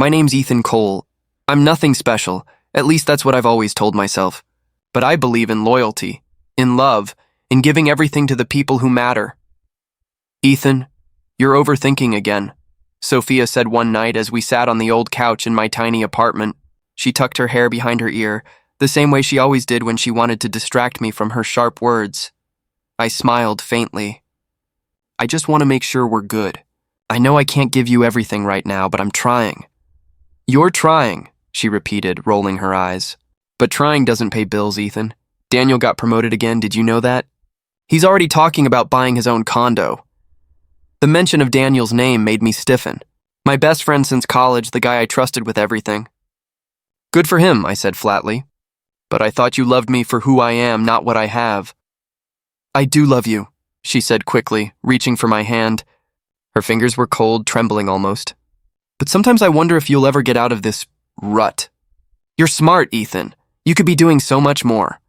My name's Ethan Cole. I'm nothing special, at least that's what I've always told myself. But I believe in loyalty, in love, in giving everything to the people who matter. Ethan, you're overthinking again, Sophia said one night as we sat on the old couch in my tiny apartment. She tucked her hair behind her ear, the same way she always did when she wanted to distract me from her sharp words. I smiled faintly. I just want to make sure we're good. I know I can't give you everything right now, but I'm trying. You're trying, she repeated, rolling her eyes. But trying doesn't pay bills, Ethan. Daniel got promoted again, did you know that? He's already talking about buying his own condo. The mention of Daniel's name made me stiffen. My best friend since college, the guy I trusted with everything. Good for him, I said flatly. But I thought you loved me for who I am, not what I have. I do love you, she said quickly, reaching for my hand. Her fingers were cold, trembling almost. But sometimes I wonder if you'll ever get out of this rut. You're smart, Ethan. You could be doing so much more.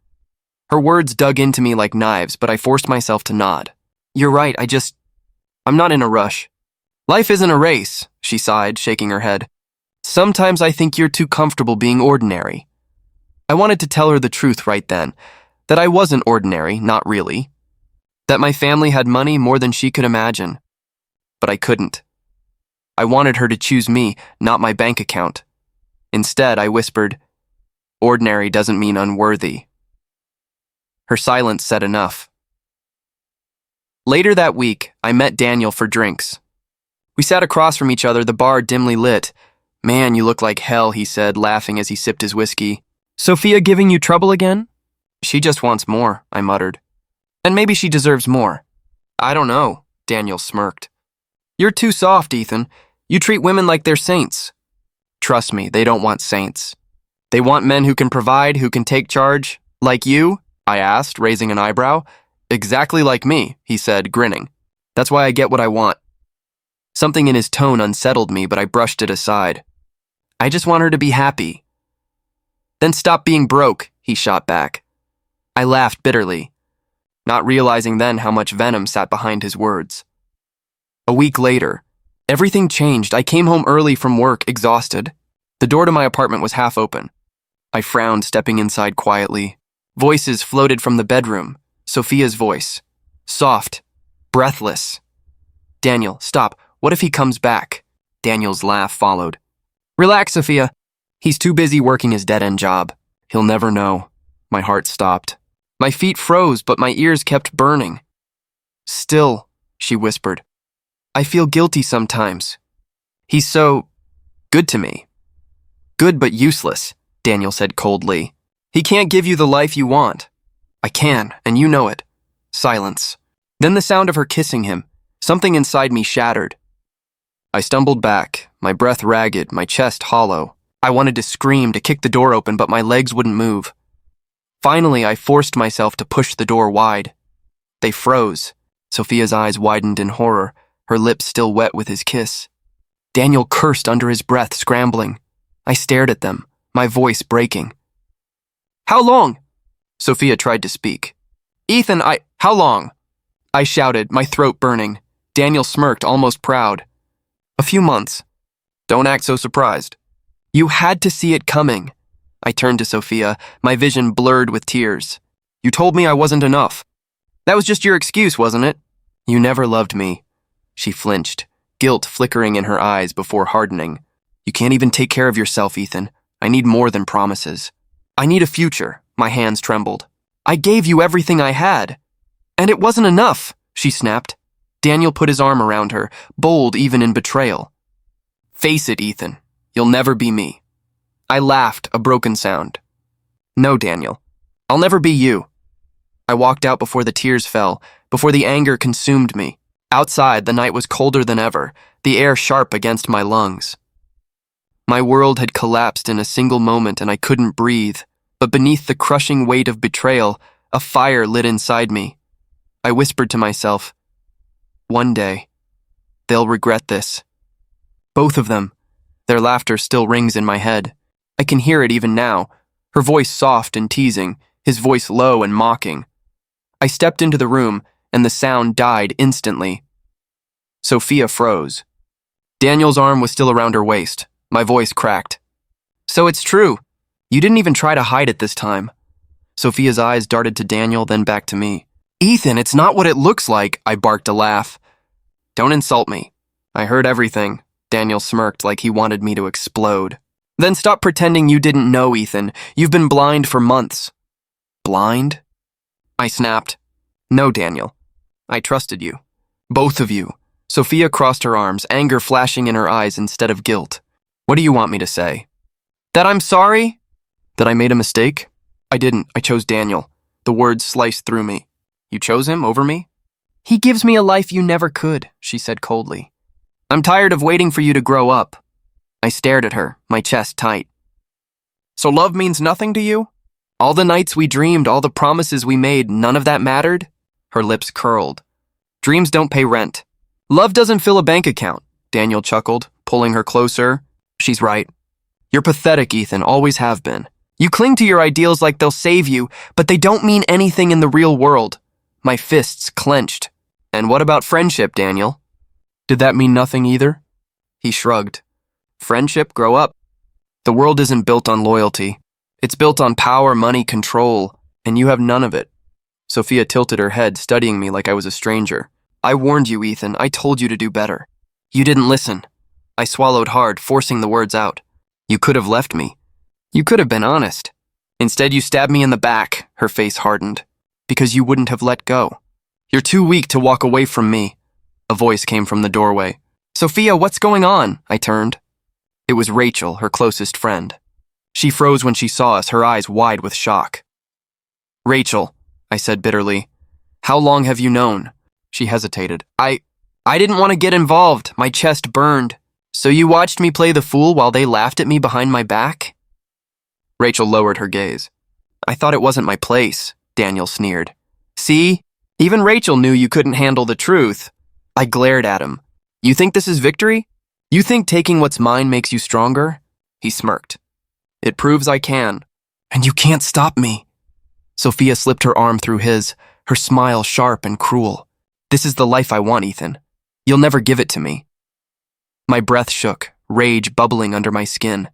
Her words dug into me like knives, but I forced myself to nod. You're right, I'm not in a rush. Life isn't a race, she sighed, shaking her head. Sometimes I think you're too comfortable being ordinary. I wanted to tell her the truth right then, that I wasn't ordinary, not really. That my family had money more than she could imagine. But I couldn't. I wanted her to choose me, not my bank account. Instead, I whispered, ordinary doesn't mean unworthy. Her silence said enough. Later that week, I met Daniel for drinks. We sat across from each other, the bar dimly lit. Man, you look like hell, he said, laughing as he sipped his whiskey. Sophia giving you trouble again? She just wants more, I muttered. And maybe she deserves more. I don't know, Daniel smirked. You're too soft, Ethan. You treat women like they're saints. Trust me, they don't want saints. They want men who can provide, who can take charge. Like you? I asked, raising an eyebrow. Exactly like me, he said, grinning. That's why I get what I want. Something in his tone unsettled me, but I brushed it aside. I just want her to be happy. Then stop being broke, he shot back. I laughed bitterly, not realizing then how much venom sat behind his words. A week later, everything changed. I came home early from work, exhausted. The door to my apartment was half open. I frowned, stepping inside quietly. Voices floated from the bedroom. Sophia's voice. Soft. Breathless. Daniel, stop. What if he comes back? Daniel's laugh followed. Relax, Sophia. He's too busy working his dead-end job. He'll never know. My heart stopped. My feet froze, but my ears kept burning. Still, she whispered. I feel guilty sometimes. He's so good to me. Good but useless, Daniel said coldly. He can't give you the life you want. I can, and you know it. Silence. Then the sound of her kissing him. Something inside me shattered. I stumbled back, my breath ragged, my chest hollow. I wanted to scream, to kick the door open, but my legs wouldn't move. Finally, I forced myself to push the door wide. They froze. Sophia's eyes widened in horror, her lips still wet with his kiss. Daniel cursed under his breath, scrambling. I stared at them, my voice breaking. How long? Sophia tried to speak. Ethan, how long? I shouted, my throat burning. Daniel smirked, almost proud. A few months. Don't act so surprised. You had to see it coming. I turned to Sophia, my vision blurred with tears. You told me I wasn't enough. That was just your excuse, wasn't it? You never loved me. She flinched, guilt flickering in her eyes before hardening. You can't even take care of yourself, Ethan. I need more than promises. I need a future. My hands trembled. I gave you everything I had. And it wasn't enough, she snapped. Daniel put his arm around her, bold even in betrayal. Face it, Ethan. You'll never be me. I laughed, a broken sound. No, Daniel. I'll never be you. I walked out before the tears fell, before the anger consumed me. Outside, the night was colder than ever, the air sharp against my lungs. My world had collapsed in a single moment and I couldn't breathe, but beneath the crushing weight of betrayal, a fire lit inside me. I whispered to myself, one day, they'll regret this. Both of them. Their laughter still rings in my head. I can hear it even now, her voice soft and teasing, his voice low and mocking. I stepped into the room, and the sound died instantly. Sophia froze. Daniel's arm was still around her waist, My voice cracked. So it's true. You didn't even try to hide it this time. Sophia's eyes darted to Daniel, then back to me. Ethan, it's not what it looks like, I barked a laugh. Don't insult me. I heard everything. Daniel smirked like he wanted me to explode. Then stop pretending you didn't know, Ethan. You've been blind for months. Blind? I snapped. No, Daniel. I trusted you. Both of you. Sophia crossed her arms, anger flashing in her eyes instead of guilt. What do you want me to say? That I'm sorry? That I made a mistake? I didn't. I chose Daniel. The words sliced through me. You chose him over me? He gives me a life you never could, she said coldly. I'm tired of waiting for you to grow up. I stared at her, my chest tight. So love means nothing to you? All the nights we dreamed, all the promises we made, none of that mattered? Her lips curled. Dreams don't pay rent. Love doesn't fill a bank account, Daniel chuckled, pulling her closer. She's right. You're pathetic, Ethan, always have been. You cling to your ideals like they'll save you, but they don't mean anything in the real world. My fists clenched. And what about friendship, Daniel? Did that mean nothing either? He shrugged. Friendship, grow up. The world isn't built on loyalty. It's built on power, money, control, and you have none of it. Sophia tilted her head, studying me like I was a stranger. I warned you, Ethan. I told you to do better. You didn't listen. I swallowed hard, forcing the words out. You could have left me. You could have been honest. Instead, you stabbed me in the back, her face hardened, because you wouldn't have let go. You're too weak to walk away from me. A voice came from the doorway. Sophia, what's going on? I turned. It was Rachel, her closest friend. She froze when she saw us, her eyes wide with shock. Rachel, I said bitterly, how long have you known? She hesitated. I didn't want to get involved. My chest burned. So you watched me play the fool while they laughed at me behind my back? Rachel lowered her gaze. I thought it wasn't my place, Daniel sneered. See? Even Rachel knew you couldn't handle the truth. I glared at him. You think this is victory? You think taking what's mine makes you stronger? He smirked. It proves I can. And you can't stop me. Sophia slipped her arm through his, her smile sharp and cruel. This is the life I want, Ethan. You'll never give it to me. My breath shook, rage bubbling under my skin.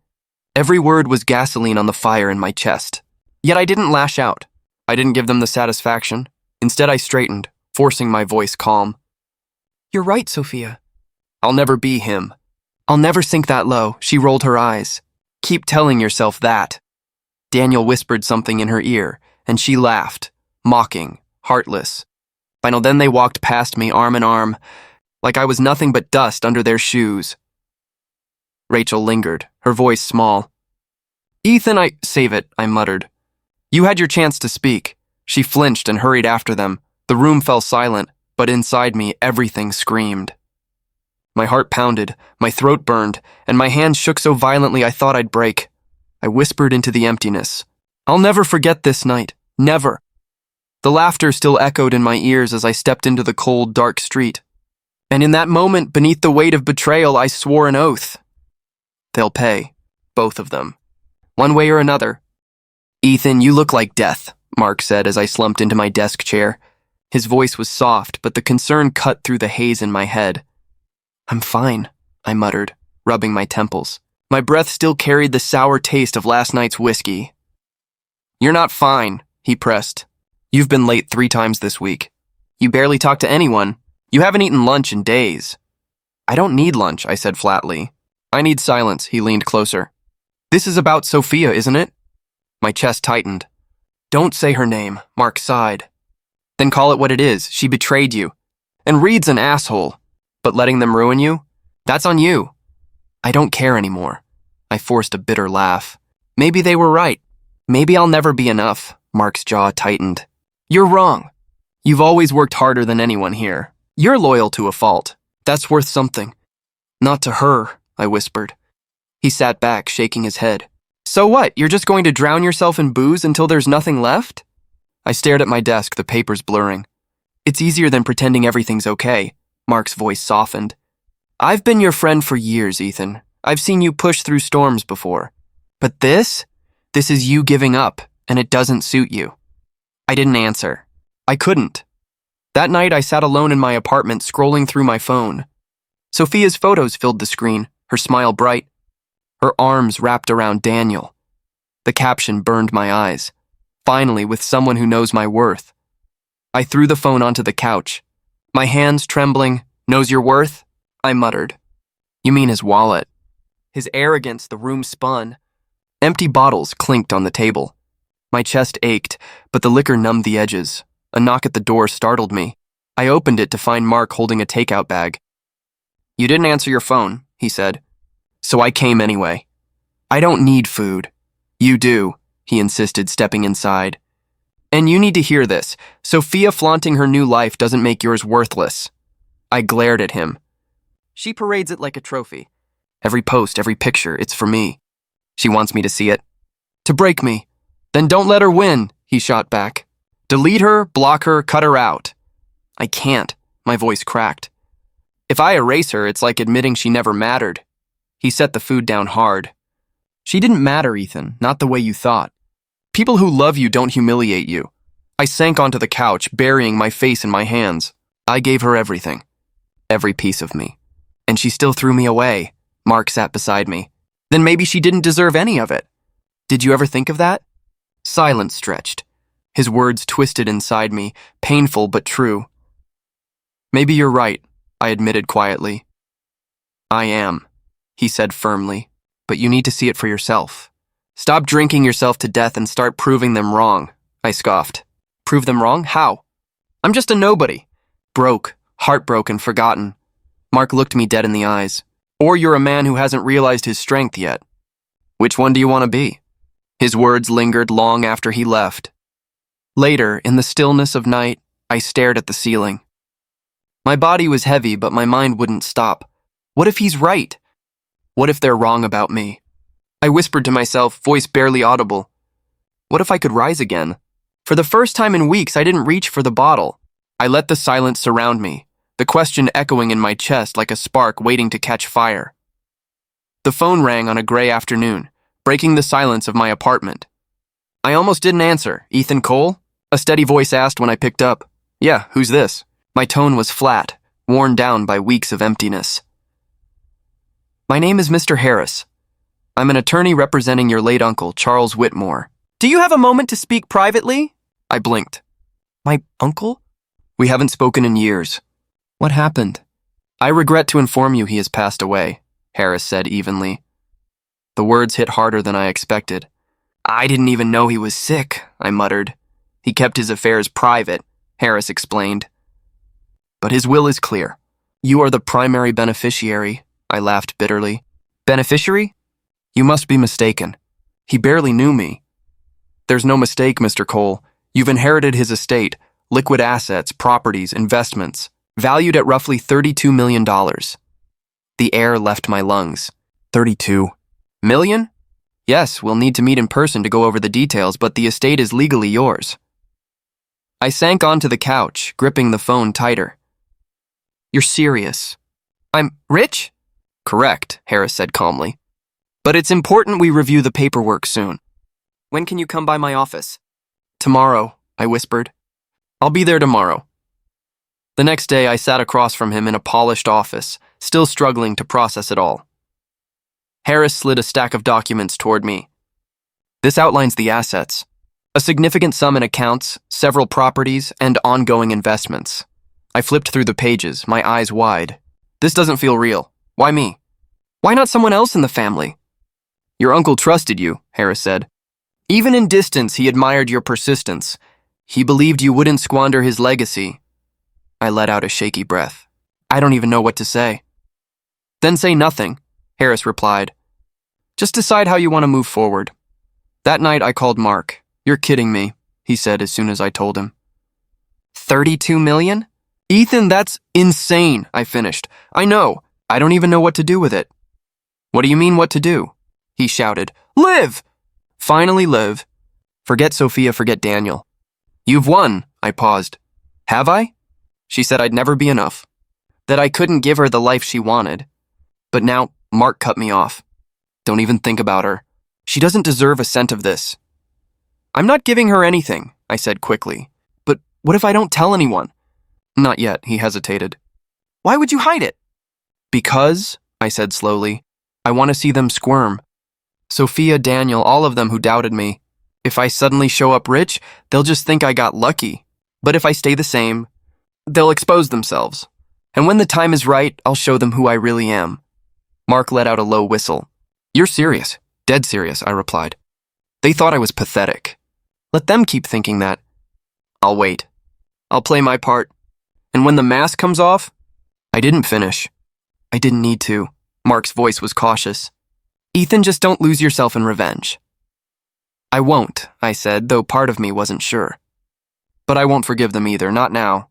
Every word was gasoline on the fire in my chest. Yet I didn't lash out. I didn't give them the satisfaction. Instead, I straightened, forcing my voice calm. You're right, Sophia. I'll never be him. I'll never sink that low, she rolled her eyes. Keep telling yourself that. Daniel whispered something in her ear, and she laughed, mocking, heartless. Then they walked past me arm in arm, like I was nothing but dust under their shoes. Rachel lingered, her voice small. Ethan, Save it, I muttered. You had your chance to speak. She flinched and hurried after them. The room fell silent, but inside me, everything screamed. My heart pounded, my throat burned, and my hands shook so violently I thought I'd break. I whispered into the emptiness. I'll never forget this night. Never. The laughter still echoed in my ears as I stepped into the cold, dark street. And in that moment, beneath the weight of betrayal, I swore an oath. They'll pay. Both of them. One way or another. Ethan, you look like death, Mark said as I slumped into my desk chair. His voice was soft, but the concern cut through the haze in my head. I'm fine, I muttered, rubbing my temples. My breath still carried the sour taste of last night's whiskey. You're not fine, he pressed. You've been late 3 times this week. You barely talk to anyone. You haven't eaten lunch in days. I don't need lunch, I said flatly. I need silence, he leaned closer. This is about Sophia, isn't it? My chest tightened. Don't say her name, Mark sighed. Then call it what it is. She betrayed you. And Reed's an asshole. But letting them ruin you? That's on you. I don't care anymore. I forced a bitter laugh. Maybe they were right. Maybe I'll never be enough. Mark's jaw tightened. You're wrong. You've always worked harder than anyone here. You're loyal to a fault. That's worth something. Not to her, I whispered. He sat back, shaking his head. So what? You're just going to drown yourself in booze until there's nothing left? I stared at my desk, the papers blurring. It's easier than pretending everything's okay. Mark's voice softened. I've been your friend for years, Ethan. I've seen you push through storms before. But this is you giving up, and it doesn't suit you. I didn't answer. I couldn't. That night, I sat alone in my apartment, scrolling through my phone. Sophia's photos filled the screen, her smile bright. Her arms wrapped around Daniel. The caption burned my eyes. Finally, with someone who knows my worth. I threw the phone onto the couch. My hands trembling. Knows your worth? I muttered. You mean his wallet. His arrogance, the room spun. Empty bottles clinked on the table. My chest ached, but the liquor numbed the edges. A knock at the door startled me. I opened it to find Mark holding a takeout bag. You didn't answer your phone, he said. So I came anyway. I don't need food. You do, he insisted, stepping inside. And you need to hear this. Sophia flaunting her new life doesn't make yours worthless. I glared at him. She parades it like a trophy. Every post, every picture, it's for me. She wants me to see it. To break me. Then don't let her win, he shot back. Delete her, block her, cut her out. I can't, my voice cracked. If I erase her, it's like admitting she never mattered. He set the food down hard. She didn't matter, Ethan, not the way you thought. People who love you don't humiliate you. I sank onto the couch, burying my face in my hands. I gave her everything. Every piece of me. And she still threw me away. Mark sat beside me. Then maybe she didn't deserve any of it. Did you ever think of that? Silence stretched. His words twisted inside me, painful but true. Maybe you're right, I admitted quietly. I am, he said firmly, but you need to see it for yourself. Stop drinking yourself to death and start proving them wrong, I scoffed. Prove them wrong? How? I'm just a nobody. Broke, heartbroken, forgotten. Mark looked me dead in the eyes. Or you're a man who hasn't realized his strength yet. Which one do you want to be? His words lingered long after he left. Later, in the stillness of night, I stared at the ceiling. My body was heavy, but my mind wouldn't stop. What if he's right? What if they're wrong about me? I whispered to myself, voice barely audible. What if I could rise again? For the first time in weeks, I didn't reach for the bottle. I let the silence surround me, the question echoing in my chest like a spark waiting to catch fire. The phone rang on a gray afternoon, breaking the silence of my apartment. I almost didn't answer. Ethan Cole? A steady voice asked when I picked up. Yeah, who's this? My tone was flat, worn down by weeks of emptiness. My name is Mr. Harris. I'm an attorney representing your late uncle, Charles Whitmore. Do you have a moment to speak privately? I blinked. My uncle? We haven't spoken in years. What happened? I regret to inform you he has passed away, Harris said evenly. The words hit harder than I expected. I didn't even know he was sick, I muttered. He kept his affairs private, Harris explained. But his will is clear. You are the primary beneficiary, I laughed bitterly. Beneficiary? You must be mistaken. He barely knew me. There's no mistake, Mr. Cole. You've inherited his estate, liquid assets, properties, investments, valued at roughly $32 million. The air left my lungs. 32 million? Yes, we'll need to meet in person to go over the details, but the estate is legally yours. I sank onto the couch, gripping the phone tighter. You're serious? I'm rich? Correct, Harris said calmly. But it's important we review the paperwork soon. When can you come by my office? Tomorrow, I whispered. I'll be there tomorrow. The next day, I sat across from him in a polished office, still struggling to process it all. Harris slid a stack of documents toward me. This outlines the assets. A significant sum in accounts, several properties, and ongoing investments. I flipped through the pages, my eyes wide. This doesn't feel real. Why me? Why not someone else in the family? Your uncle trusted you, Harris said. Even in distance, he admired your persistence. He believed you wouldn't squander his legacy. I let out a shaky breath. I don't even know what to say. Then say nothing, Harris replied. Just decide how you want to move forward. That night, I called Mark. You're kidding me, he said as soon as I told him. 32 million? Ethan, that's insane, I finished. I know. I don't even know what to do with it. What do you mean what to do? He shouted. Live! Finally live. Forget Sophia, forget Daniel. You've won, I paused. Have I? She said I'd never be enough. That I couldn't give her the life she wanted. But now, Mark cut me off. Don't even think about her. She doesn't deserve a cent of this. I'm not giving her anything, I said quickly. But what if I don't tell anyone? Not yet, he hesitated. Why would you hide it? Because, I said slowly, I want to see them squirm. Sophia, Daniel, all of them who doubted me. If I suddenly show up rich, they'll just think I got lucky. But if I stay the same, they'll expose themselves. And when the time is right, I'll show them who I really am. Mark let out a low whistle. You're serious. Dead serious, I replied. They thought I was pathetic. Let them keep thinking that. I'll wait. I'll play my part. And when the mask comes off, I didn't finish. I didn't need to. Mark's voice was cautious. Ethan, just don't lose yourself in revenge. I won't, I said, though part of me wasn't sure. But I won't forgive them either, not now.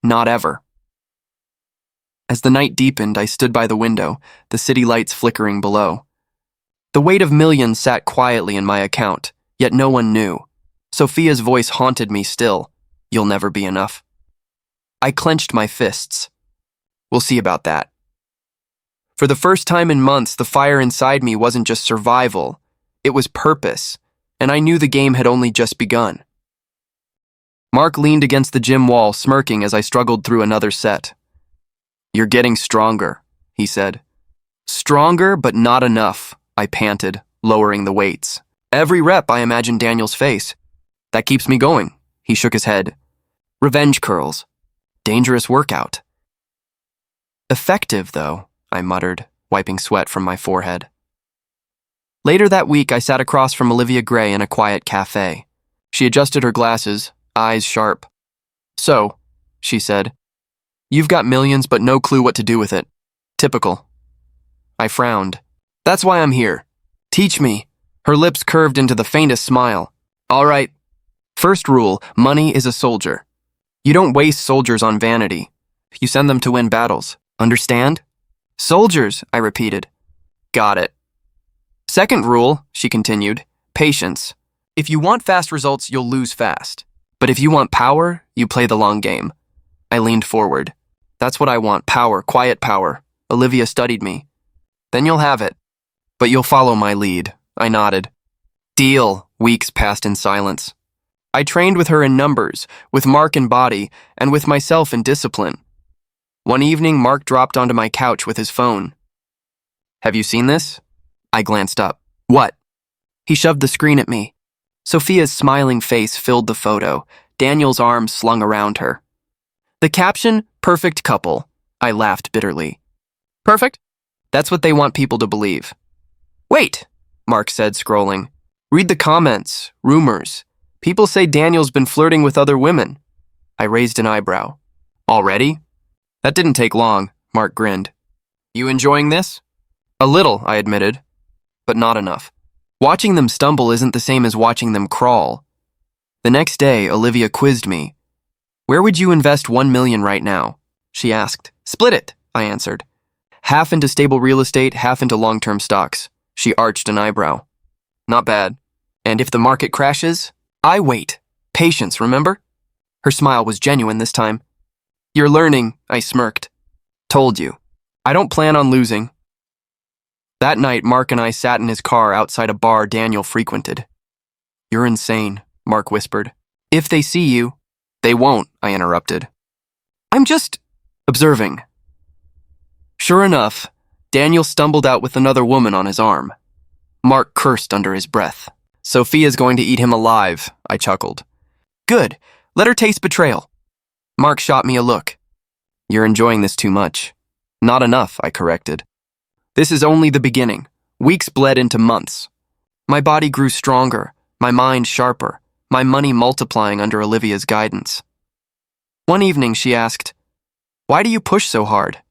Not ever. As the night deepened, I stood by the window, the city lights flickering below. The weight of millions sat quietly in my account, yet no one knew. Sophia's voice haunted me still. You'll never be enough. I clenched my fists. We'll see about that. For the first time in months, the fire inside me wasn't just survival. It was purpose, and I knew the game had only just begun. Mark leaned against the gym wall, smirking as I struggled through another set. You're getting stronger, he said. Stronger, but not enough, I panted, lowering the weights. Every rep, I imagined Daniel's face. That keeps me going, he shook his head. Revenge curls. Dangerous workout. Effective, though, I muttered, wiping sweat from my forehead. Later that week, I sat across from Olivia Gray in a quiet cafe. She adjusted her glasses, eyes sharp. So, she said, you've got millions but no clue what to do with it. Typical. I frowned. That's why I'm here. Teach me. Her lips curved into the faintest smile. All right. First rule, money is a soldier. You don't waste soldiers on vanity. You send them to win battles. Understand? Soldiers, I repeated. Got it. Second rule, she continued, patience. If you want fast results, you'll lose fast. But if you want power, you play the long game. I leaned forward. That's what I want, power, quiet power. Olivia studied me. Then you'll have it. But you'll follow my lead. I nodded. Deal. Weeks passed in silence. I trained with her in numbers, with Mark in body, and with myself in discipline. One evening, Mark dropped onto my couch with his phone. Have you seen this? I glanced up. What? He shoved the screen at me. Sophia's smiling face filled the photo, Daniel's arms slung around her. The caption, perfect couple. I laughed bitterly. Perfect? That's what they want people to believe. Wait, Mark said, scrolling. Read the comments, rumors. People say Daniel's been flirting with other women. I raised an eyebrow. Already? That didn't take long, Mark grinned. You enjoying this? A little, I admitted, but not enough. Watching them stumble isn't the same as watching them crawl. The next day, Olivia quizzed me. Where would you invest $1 million right now? She asked. Split it, I answered. Half into stable real estate, half into long-term stocks. She arched an eyebrow. Not bad. And if the market crashes, I wait. Patience, remember? Her smile was genuine this time. You're learning, I smirked. Told you. I don't plan on losing. That night, Mark and I sat in his car outside a bar Daniel frequented. You're insane, Mark whispered. If they see you, they won't, I interrupted. I'm just observing. Sure enough, Daniel stumbled out with another woman on his arm. Mark cursed under his breath. Sophia's going to eat him alive, I chuckled. Good, let her taste betrayal. Mark shot me a look. You're enjoying this too much. Not enough, I corrected. This is only the beginning. Weeks bled into months. My body grew stronger, my mind sharper, my money multiplying under Olivia's guidance. One evening she asked, Why do you push so hard?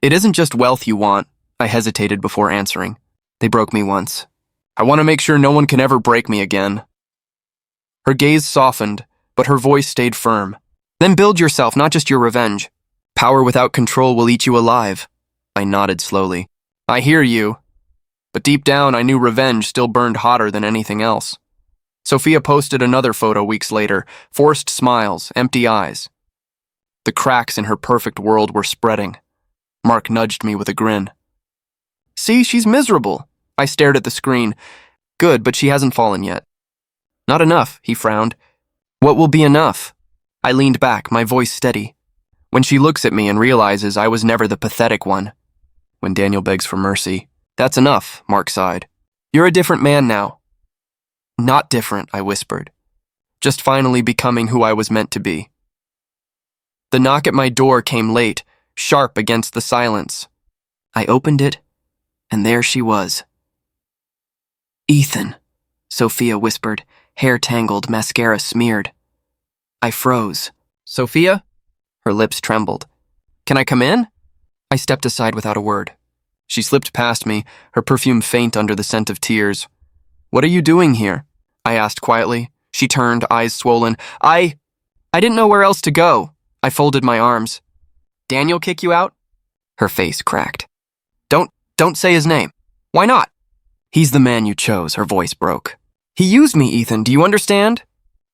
It isn't just wealth you want, I hesitated before answering. They broke me once. I want to make sure no one can ever break me again. Her gaze softened, but her voice stayed firm. Then build yourself, not just your revenge. Power without control will eat you alive. I nodded slowly. I hear you. But deep down, I knew revenge still burned hotter than anything else. Sophia posted another photo weeks later, forced smiles, empty eyes. The cracks in her perfect world were spreading. Mark nudged me with a grin. See, she's miserable. I stared at the screen. Good, but she hasn't fallen yet. Not enough, he frowned. What will be enough? I leaned back, my voice steady. When she looks at me and realizes I was never the pathetic one. When Daniel begs for mercy. That's enough, Mark sighed. You're a different man now. Not different, I whispered. Just finally becoming who I was meant to be. The knock at my door came late, sharp against the silence. I opened it, and there she was. Ethan, Sophia whispered, hair tangled, mascara smeared. I froze. Sophia? Her lips trembled. Can I come in? I stepped aside without a word. She slipped past me, her perfume faint under the scent of tears. What are you doing here? I asked quietly. She turned, eyes swollen. I didn't know where else to go. I folded my arms. Daniel kick you out? Her face cracked. Don't say his name. Why not? He's the man you chose, her voice broke. He used me, Ethan, do you understand?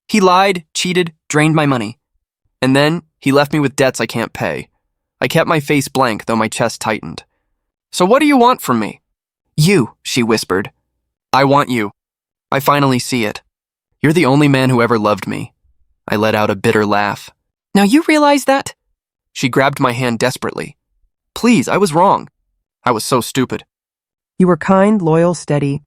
He lied, cheated, drained my money. And then he left me with debts I can't pay. I kept my face blank, though my chest tightened. So what do you want from me? You, she whispered. I want you. I finally see it. You're the only man who ever loved me. I let out a bitter laugh. Now you realize that? She grabbed my hand desperately. Please, I was wrong. I was so stupid. You were kind, loyal, steady.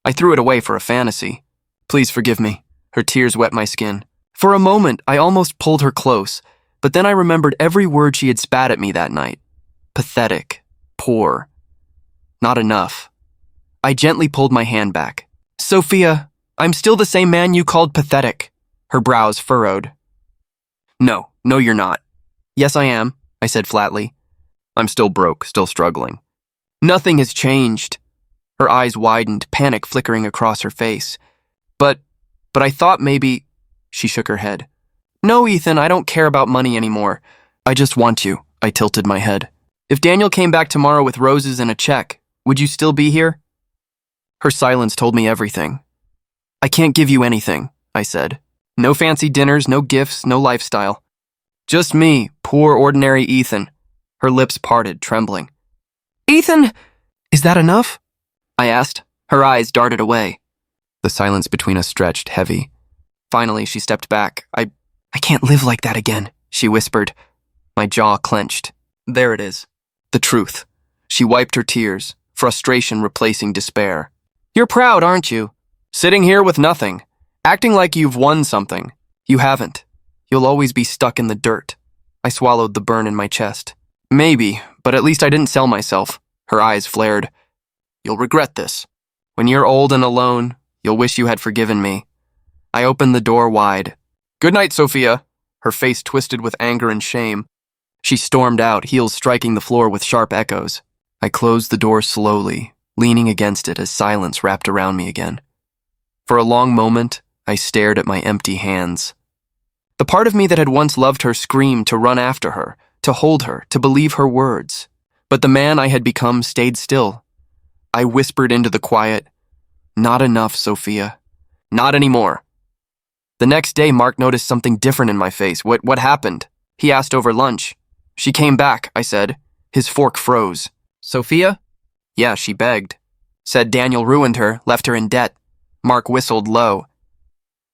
I threw it away for a fantasy. Please forgive me. Her tears wet my skin. For a moment, I almost pulled her close, but then I remembered every word she had spat at me that night. Pathetic. Poor. Not enough. I gently pulled my hand back. Sophia, I'm still the same man you called pathetic. Her brows furrowed. No, you're not. Yes, I am, I said flatly. I'm still broke, still struggling. Nothing has changed. Her eyes widened, panic flickering across her face. But I thought maybe... She shook her head. No, Ethan, I don't care about money anymore. I just want you, I tilted my head. If Daniel came back tomorrow with roses and a check, would you still be here? Her silence told me everything. I can't give you anything, I said. No fancy dinners, no gifts, no lifestyle. Just me, poor ordinary Ethan. Her lips parted, trembling. Ethan, is that enough? I asked. Her eyes darted away. The silence between us stretched, heavy. Finally, she stepped back. I can't live like that again, she whispered. My jaw clenched. There it is. The truth. She wiped her tears, frustration replacing despair. You're proud, aren't you? Sitting here with nothing, acting like you've won something. You haven't. You'll always be stuck in the dirt. I swallowed the burn in my chest. Maybe, but at least I didn't sell myself. Her eyes flared. You'll regret this. When you're old and alone, you'll wish you had forgiven me. I opened the door wide. Good night, Sophia. Her face twisted with anger and shame. She stormed out, heels striking the floor with sharp echoes. I closed the door slowly, leaning against it as silence wrapped around me again. For a long moment, I stared at my empty hands. The part of me that had once loved her screamed to run after her, to hold her, to believe her words. But the man I had become stayed still. I whispered into the quiet, Not enough, Sophia. Not anymore. The next day, Mark noticed something different in my face. What happened? He asked over lunch. She came back, I said. His fork froze. Sophia? Yeah, she begged. Said Daniel ruined her, left her in debt. Mark whistled low.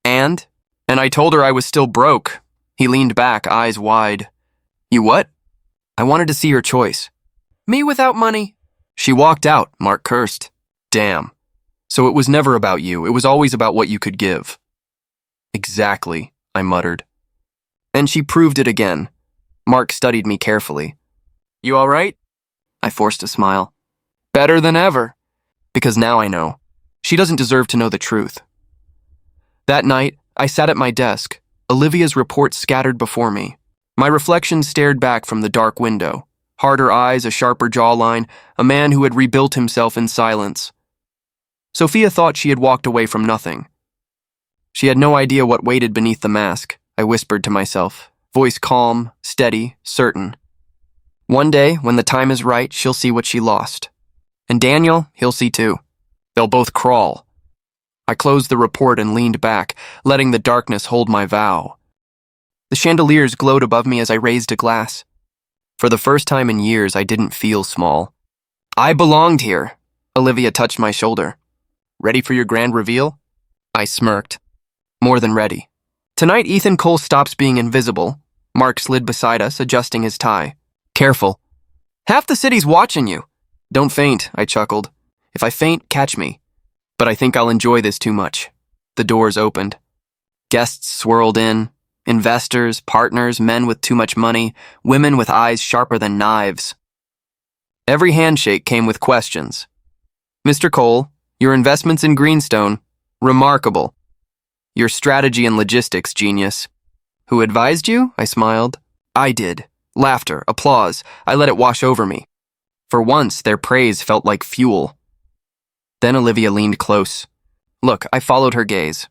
And I told her I was still broke. He leaned back, eyes wide. You what? I wanted to see her choice. Me without money. She walked out, Mark cursed. Damn. So it was never about you. It was always about what you could give. Exactly, I muttered. And she proved it again. Mark studied me carefully. You all right? I forced a smile. Better than ever. Because now I know. She doesn't deserve to know the truth. That night, I sat at my desk, Olivia's report scattered before me. My reflection stared back from the dark window. Harder eyes, a sharper jawline, a man who had rebuilt himself in silence. Sophia thought she had walked away from nothing. She had no idea what waited beneath the mask, I whispered to myself, voice calm, steady, certain. One day, when the time is right, she'll see what she lost. And Daniel, he'll see too. They'll both crawl. I closed the report and leaned back, letting the darkness hold my vow. The chandeliers glowed above me as I raised a glass. For the first time in years, I didn't feel small. I belonged here. Olivia touched my shoulder. Ready for your grand reveal? I smirked. More than ready. Tonight, Ethan Cole stops being invisible. Mark slid beside us, adjusting his tie. Careful. Half the city's watching you. Don't faint, I chuckled. If I faint, catch me. But I think I'll enjoy this too much. The doors opened. Guests swirled in. Investors, partners, men with too much money, women with eyes sharper than knives. Every handshake came with questions. Mr. Cole, your investments in Greenstone, remarkable. Your strategy and logistics, genius. Who advised you? I smiled. I did. Laughter, applause. I let it wash over me. For once, their praise felt like fuel. Then Olivia leaned close. Look, I followed her gaze.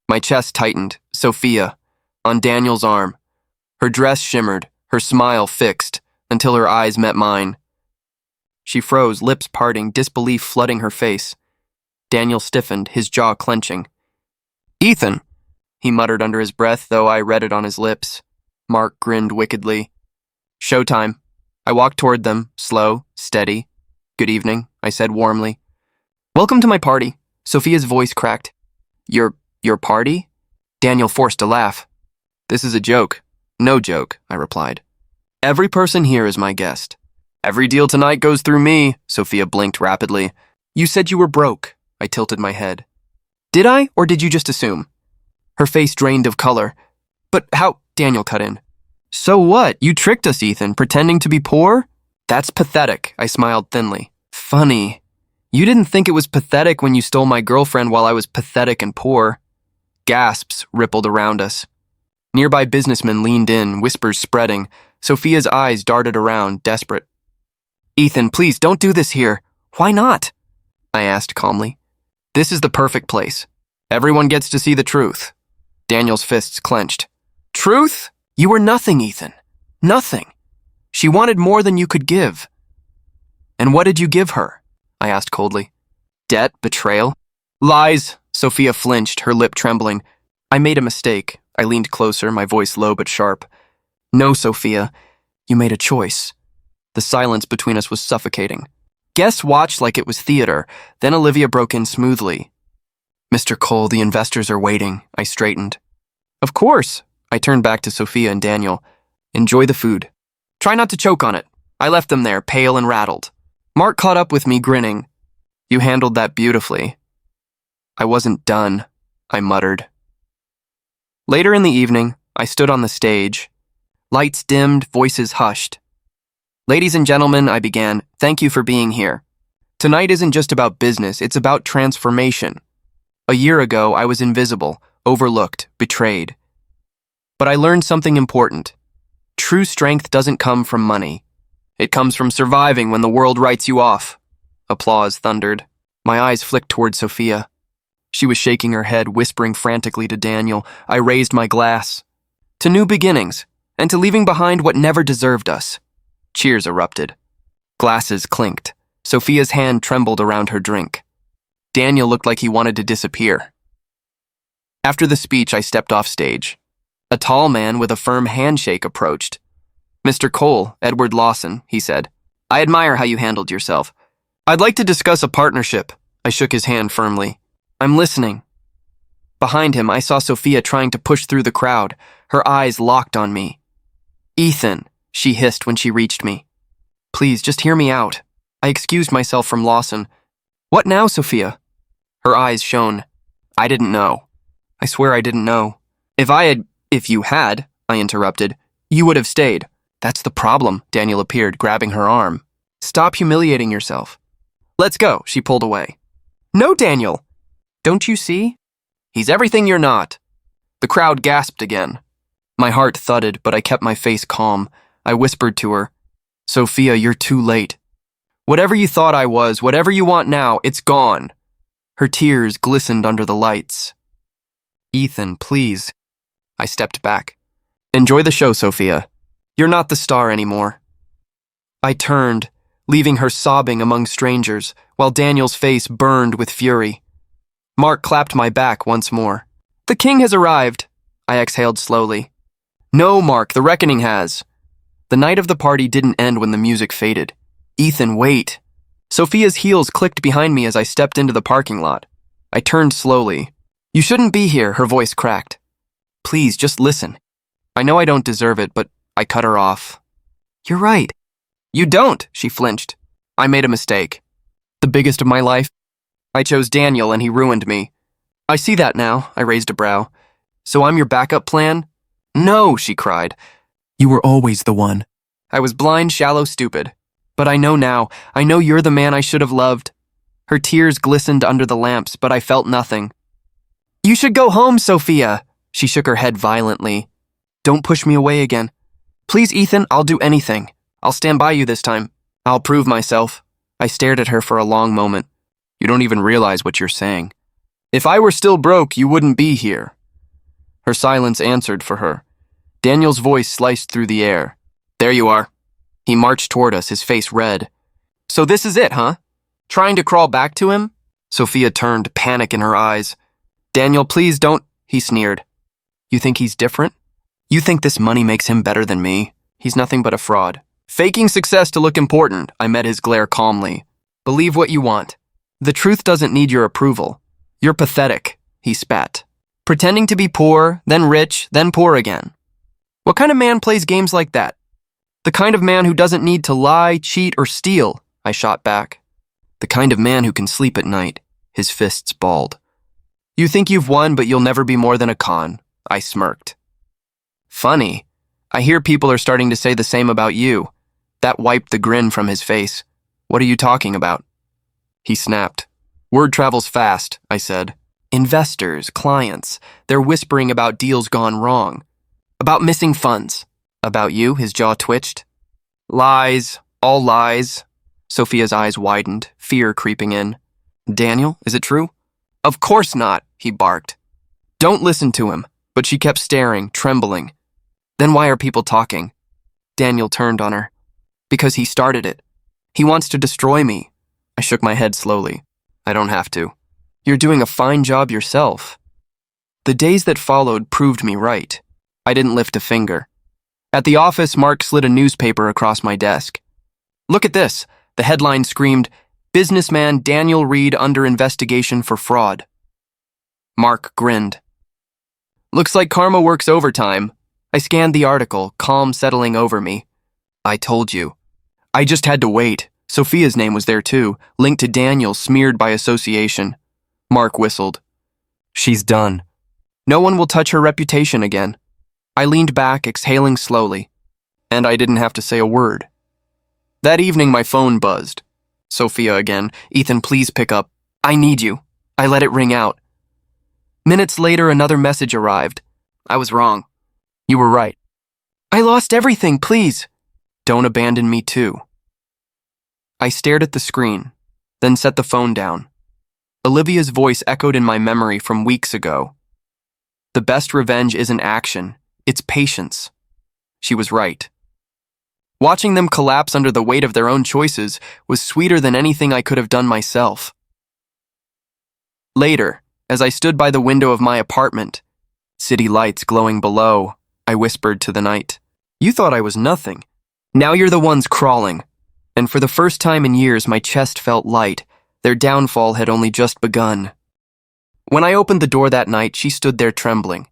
My chest tightened. Sophia, on Daniel's arm. Her dress shimmered, her smile fixed, until her eyes met mine. She froze, lips parting, disbelief flooding her face. Daniel stiffened, his jaw clenching. Ethan, he muttered under his breath, though I read it on his lips. Mark grinned wickedly. Showtime. I walked toward them, slow, steady. Good evening, I said warmly. Welcome to my party. Sophia's voice cracked. Your party? Daniel forced a laugh. This is a joke. No joke, I replied. Every person here is my guest. Every deal tonight goes through me, Sophia blinked rapidly. You said you were broke. I tilted my head. Did I, or did you just assume? Her face drained of color. But how? Daniel cut in. So what? You tricked us, Ethan, pretending to be poor? That's pathetic, I smiled thinly. Funny. You didn't think it was pathetic when you stole my girlfriend while I was pathetic and poor. Gasps rippled around us. Nearby businessmen leaned in, whispers spreading. Sophia's eyes darted around, desperate. Ethan, please don't do this here. Why not? I asked calmly. This is the perfect place. Everyone gets to see the truth. Daniel's fists clenched. Truth? You were nothing, Ethan. Nothing. She wanted more than you could give. And what did you give her? I asked coldly. Debt, betrayal? Lies. Sophia flinched, her lip trembling. I made a mistake. I leaned closer, my voice low but sharp. No, Sophia. You made a choice. The silence between us was suffocating. Guests watched like it was theater. Then Olivia broke in smoothly. Mr. Cole, the investors are waiting. I straightened. Of course. I turned back to Sophia and Daniel. Enjoy the food. Try not to choke on it. I left them there, pale and rattled. Mark caught up with me, grinning. You handled that beautifully. I wasn't done, I muttered. Later in the evening, I stood on the stage. Lights dimmed, voices hushed. Ladies and gentlemen, I began, thank you for being here. Tonight isn't just about business, it's about transformation. A year ago, I was invisible, overlooked, betrayed. But I learned something important. True strength doesn't come from money. It comes from surviving when the world writes you off. Applause thundered. My eyes flicked toward Sophia. She was shaking her head, whispering frantically to Daniel. I raised my glass. To new beginnings, and to leaving behind what never deserved us. Cheers erupted. Glasses clinked. Sophia's hand trembled around her drink. Daniel looked like he wanted to disappear. After the speech, I stepped off stage. A tall man with a firm handshake approached. Mr. Cole, Edward Lawson, he said. I admire how you handled yourself. I'd like to discuss a partnership. I shook his hand firmly. I'm listening. Behind him, I saw Sophia trying to push through the crowd, her eyes locked on me. Ethan, she hissed when she reached me. Please, just hear me out. I excused myself from Lawson. What now, Sophia? Her eyes shone. I didn't know. I swear I didn't know. If you had, I interrupted, you would have stayed. That's the problem, Daniel appeared, grabbing her arm. Stop humiliating yourself. Let's go, she pulled away. No, Daniel. Don't you see? He's everything you're not. The crowd gasped again. My heart thudded, but I kept my face calm. I whispered to her, Sophia, you're too late. Whatever you thought I was, whatever you want now, it's gone. Her tears glistened under the lights. Ethan, please. I stepped back. Enjoy the show, Sophia. You're not the star anymore. I turned, leaving her sobbing among strangers, while Daniel's face burned with fury. Mark clapped my back once more. The king has arrived. I exhaled slowly. No, Mark, the reckoning has. The night of the party didn't end when the music faded. Ethan, wait. Sophia's heels clicked behind me as I stepped into the parking lot. I turned slowly. You shouldn't be here, her voice cracked. Please, just listen. I know I don't deserve it, but I cut her off. You're right. You don't, she flinched. I made a mistake. The biggest of my life. I chose Daniel and he ruined me. I see that now, I raised a brow. So I'm your backup plan? No, she cried. You were always the one. I was blind, shallow, stupid. But I know now. I know you're the man I should have loved. Her tears glistened under the lamps, but I felt nothing. You should go home, Sophia. She shook her head violently. Don't push me away again. Please, Ethan, I'll do anything. I'll stand by you this time. I'll prove myself. I stared at her for a long moment. You don't even realize what you're saying. If I were still broke, you wouldn't be here. Her silence answered for her. Daniel's voice sliced through the air. There you are. He marched toward us, his face red. So this is it, huh? Trying to crawl back to him? Sophia turned, panic in her eyes. Daniel, please don't, he sneered. You think he's different? You think this money makes him better than me? He's nothing but a fraud. Faking success to look important, I met his glare calmly. Believe what you want. The truth doesn't need your approval. You're pathetic, he spat. Pretending to be poor, then rich, then poor again. What kind of man plays games like that? The kind of man who doesn't need to lie, cheat, or steal, I shot back. The kind of man who can sleep at night, his fists balled. You think you've won, but you'll never be more than a con, I smirked. Funny. I hear people are starting to say the same about you. That wiped the grin from his face. What are you talking about? He snapped. Word travels fast, I said. Investors, clients, they're whispering about deals gone wrong. About missing funds. About you, his jaw twitched. Lies, all lies. Sophia's eyes widened, fear creeping in. Daniel, is it true? Of course not, he barked. Don't listen to him, but she kept staring, trembling. Then why are people talking? Daniel turned on her. Because he started it. He wants to destroy me. I shook my head slowly. I don't have to. You're doing a fine job yourself. The days that followed proved me right. I didn't lift a finger. At the office, Mark slid a newspaper across my desk. Look at this. The headline screamed, Businessman Daniel Reed under investigation for fraud. Mark grinned. Looks like karma works overtime. I scanned the article, calm settling over me. I told you. I just had to wait. Sophia's name was there too, linked to Daniel, smeared by association. Mark whistled. She's done. No one will touch her reputation again. I leaned back, exhaling slowly. And I didn't have to say a word. That evening, my phone buzzed. Sophia again. Ethan, please pick up. I need you. I let it ring out. Minutes later, another message arrived. I was wrong. You were right. I lost everything, please. Don't abandon me too. I stared at the screen, then set the phone down. Olivia's voice echoed in my memory from weeks ago. The best revenge isn't action, it's patience. She was right. Watching them collapse under the weight of their own choices was sweeter than anything I could have done myself. Later, as I stood by the window of my apartment, city lights glowing below, I whispered to the night, You thought I was nothing. Now you're the ones crawling. And for the first time in years, my chest felt light. Their downfall had only just begun. When I opened the door that night, she stood there trembling.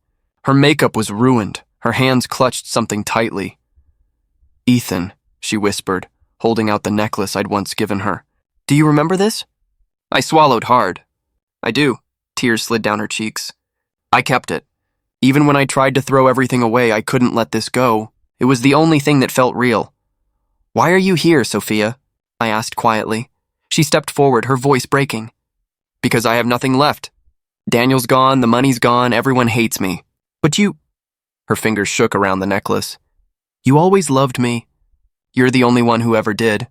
Her makeup was ruined. Her hands clutched something tightly. Ethan, she whispered, holding out the necklace I'd once given her. Do you remember this? I swallowed hard. I do. Tears slid down her cheeks. I kept it. Even when I tried to throw everything away, I couldn't let this go. It was the only thing that felt real. Why are you here, Sophia? I asked quietly. She stepped forward, her voice breaking. Because I have nothing left. Daniel's gone, the money's gone, everyone hates me. But you... Her fingers shook around the necklace. You always loved me. You're the only one who ever did.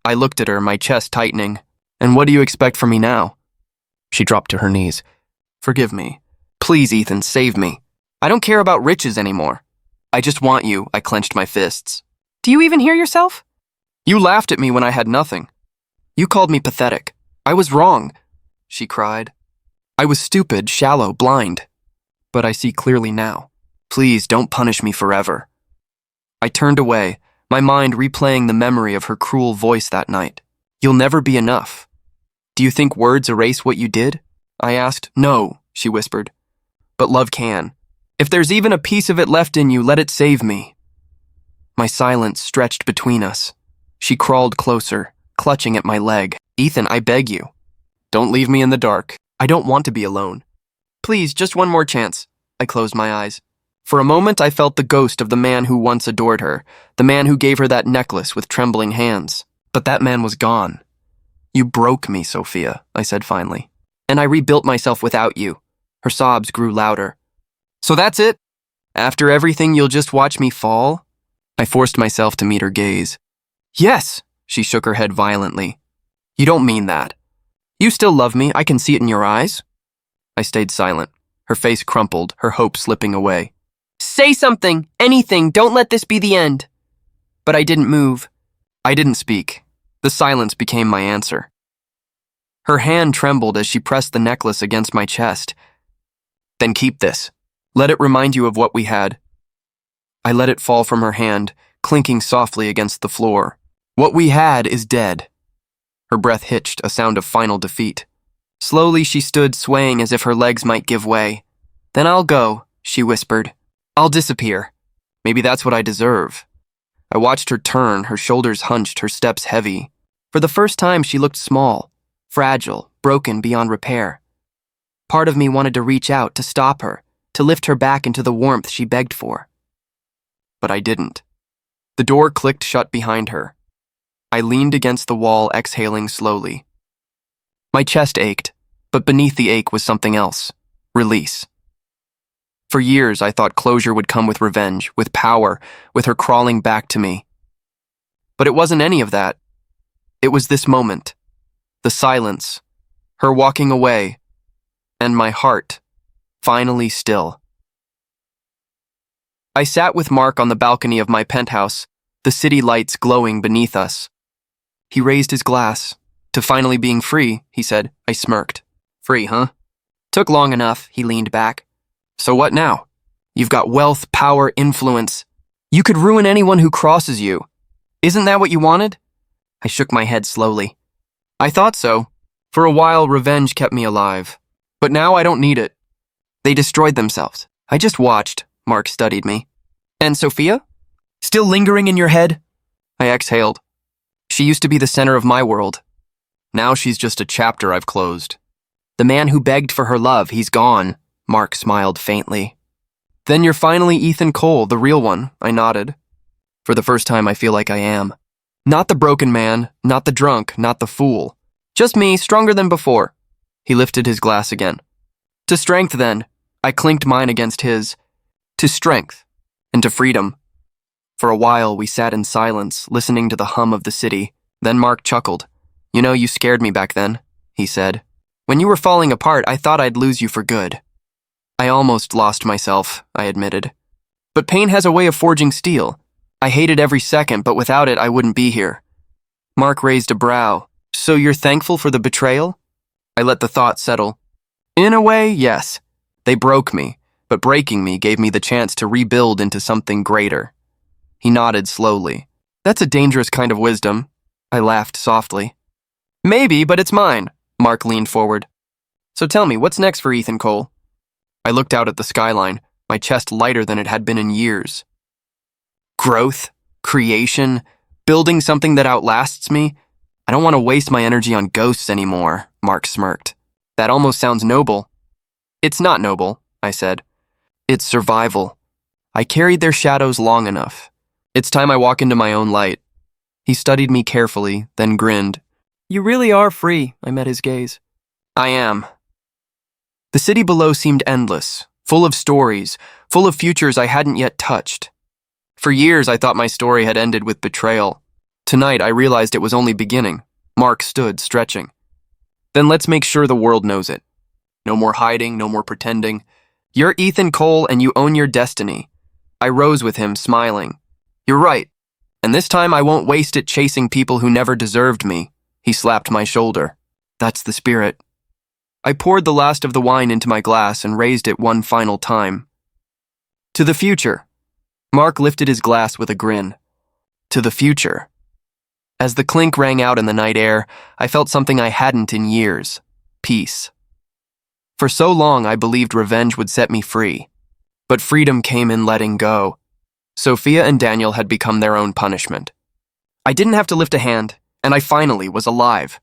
I looked at her, my chest tightening. And what do you expect from me now? She dropped to her knees. Forgive me. Please, Ethan, save me. I don't care about riches anymore. I just want you, I clenched my fists. Do you even hear yourself? You laughed at me when I had nothing. You called me pathetic. I was wrong, she cried. I was stupid, shallow, blind. But I see clearly now. Please don't punish me forever. I turned away, my mind replaying the memory of her cruel voice that night. You'll never be enough. Do you think words erase what you did? I asked. No, she whispered. But love can. If there's even a piece of it left in you, let it save me. My silence stretched between us. She crawled closer, clutching at my leg. Ethan, I beg you. Don't leave me in the dark. I don't want to be alone. Please, just one more chance. I closed my eyes. For a moment, I felt the ghost of the man who once adored her, the man who gave her that necklace with trembling hands. But that man was gone. You broke me, Sophia, I said finally. And I rebuilt myself without you. Her sobs grew louder. So that's it? After everything, you'll just watch me fall? I forced myself to meet her gaze. Yes, she shook her head violently. You don't mean that. You still love me, I can see it in your eyes. I stayed silent, her face crumpled, her hope slipping away. Say something, anything, don't let this be the end. But I didn't move. I didn't speak. The silence became my answer. Her hand trembled as she pressed the necklace against my chest. Then keep this. Let it remind you of what we had. I let it fall from her hand, clinking softly against the floor. What we had is dead. Her breath hitched, a sound of final defeat. Slowly she stood, swaying as if her legs might give way. Then I'll go, she whispered. I'll disappear. Maybe that's what I deserve. I watched her turn, her shoulders hunched, her steps heavy. For the first time, she looked small, fragile, broken beyond repair. Part of me wanted to reach out, to stop her, to lift her back into the warmth she begged for. But I didn't. The door clicked shut behind her. I leaned against the wall, exhaling slowly. My chest ached, but beneath the ache was something else. Release. For years, I thought closure would come with revenge, with power, with her crawling back to me. But it wasn't any of that. It was this moment. The silence. Her walking away. And my heart, finally still. I sat with Mark on the balcony of my penthouse, the city lights glowing beneath us. He raised his glass. To finally being free, he said. I smirked. Free, huh? Took long enough, he leaned back. So what now? You've got wealth, power, influence. You could ruin anyone who crosses you. Isn't that what you wanted? I shook my head slowly. I thought so. For a while, revenge kept me alive. But now I don't need it. They destroyed themselves. I just watched. Mark studied me. And Sophia? Still lingering in your head? I exhaled. She used to be the center of my world. Now she's just a chapter I've closed. The man who begged for her love, he's gone. Mark smiled faintly. Then you're finally Ethan Cole, the real one, I nodded. For the first time, I feel like I am. Not the broken man, not the drunk, not the fool. Just me, stronger than before. He lifted his glass again. To strength, then. I clinked mine against his. To strength. And to freedom. For a while, we sat in silence, listening to the hum of the city. Then Mark chuckled. You know, you scared me back then, he said. When you were falling apart, I thought I'd lose you for good. I almost lost myself, I admitted. But pain has a way of forging steel. I hated every second, but without it, I wouldn't be here. Mark raised a brow. So you're thankful for the betrayal? I let the thought settle. In a way, yes. They broke me, but breaking me gave me the chance to rebuild into something greater. He nodded slowly. That's a dangerous kind of wisdom. I laughed softly. Maybe, but it's mine. Mark leaned forward. So tell me, what's next for Ethan Cole? I looked out at the skyline, my chest lighter than it had been in years. Growth, creation, building something that outlasts me. I don't want to waste my energy on ghosts anymore, Mark smirked. That almost sounds noble. It's not noble, I said. It's survival. I carried their shadows long enough. It's time I walk into my own light. He studied me carefully, then grinned. You really are free, I met his gaze. I am. The city below seemed endless, full of stories, full of futures I hadn't yet touched. For years, I thought my story had ended with betrayal. Tonight, I realized it was only beginning. Mark stood, stretching. Then let's make sure the world knows it. No more hiding, no more pretending. You're Ethan Cole and you own your destiny. I rose with him, smiling. You're right. And this time I won't waste it chasing people who never deserved me. He slapped my shoulder. That's the spirit. I poured the last of the wine into my glass and raised it one final time. To the future. Mark lifted his glass with a grin. To the future. As the clink rang out in the night air, I felt something I hadn't in years. Peace. For so long, I believed revenge would set me free. But freedom came in letting go. Sophia and Daniel had become their own punishment. I didn't have to lift a hand, and I finally was alive.